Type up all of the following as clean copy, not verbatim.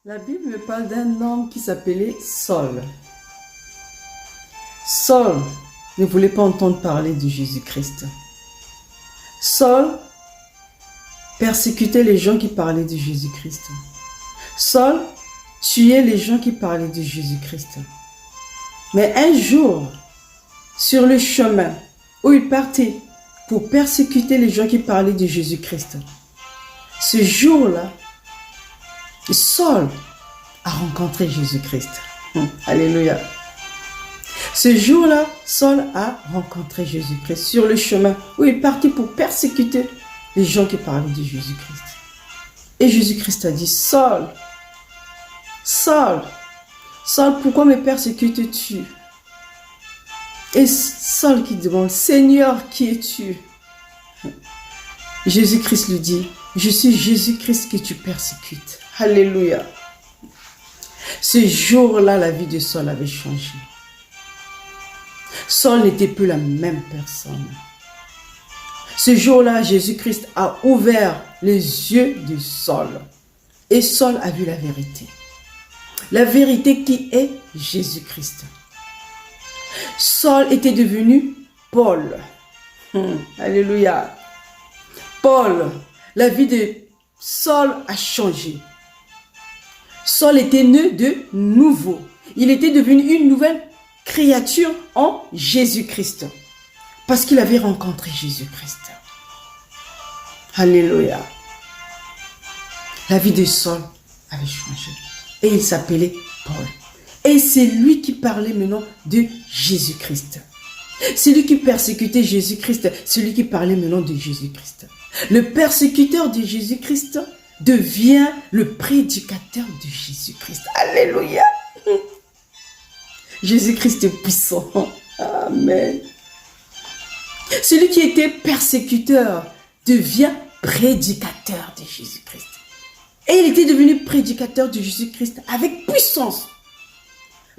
La Bible me parle d'un homme qui s'appelait Saul. Saul ne voulait pas entendre parler de Jésus-Christ. Saul persécutait les gens qui parlaient de Jésus-Christ. Saul tuait les gens qui parlaient de Jésus-Christ. Mais un jour, sur le chemin où il partait pour persécuter les gens qui parlaient de Jésus-Christ, ce jour-là, Saul a rencontré Jésus-Christ. Alléluia. Ce jour-là, Saul a rencontré Jésus-Christ sur le chemin où il partit pour persécuter les gens qui parlaient de Jésus-Christ. Et Jésus-Christ a dit, Saul, Saul, Saul, pourquoi me persécutes-tu? Et Saul qui demande, Seigneur, qui es-tu? Jésus-Christ lui dit, je suis Jésus-Christ que tu persécutes. Alléluia. Ce jour-là, la vie de Saul avait changé. Saul n'était plus la même personne. Ce jour-là, Jésus-Christ a ouvert les yeux de Saul. Et Saul a vu la vérité. La vérité qui est Jésus-Christ. Saul était devenu Paul. Alléluia. Paul, la vie de Saul a changé. Saul était né de nouveau. Il était devenu une nouvelle créature en Jésus-Christ. Parce qu'il avait rencontré Jésus-Christ. Alléluia. La vie de Saul avait changé. Et il s'appelait Paul. Et c'est lui qui parlait maintenant de Jésus-Christ. Celui qui persécutait Jésus-Christ, celui qui parlait maintenant de Jésus-Christ. Le persécuteur de Jésus-Christ devient le prédicateur de Jésus-Christ. Alléluia. Jésus-Christ est puissant. Amen. Celui qui était persécuteur devient prédicateur de Jésus-Christ. Et il était devenu prédicateur de Jésus-Christ avec puissance.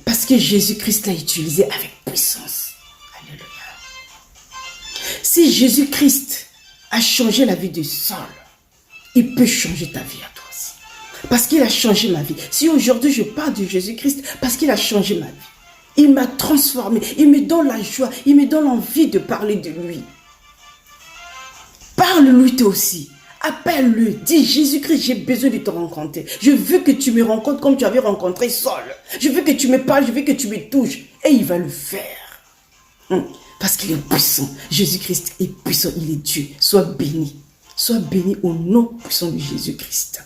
Parce que Jésus-Christ l'a utilisé avec puissance. Alléluia. Si Jésus-Christ a changé la vie de Saul, il peut changer ta vie à toi aussi. Parce qu'il a changé ma vie. Si aujourd'hui je parle de Jésus-Christ, parce qu'il a changé ma vie. Il m'a transformé. Il me donne la joie. Il me donne l'envie de parler de lui. Parle-lui toi aussi. Appelle-le. Dis, Jésus-Christ, j'ai besoin de te rencontrer. Je veux que tu me rencontres comme tu avais rencontré Saul. Je veux que tu me parles. Je veux que tu me touches. Et il va le faire. Parce qu'il est puissant. Jésus-Christ est puissant. Il est Dieu. Sois béni. Sois béni au nom puissant de Jésus-Christ.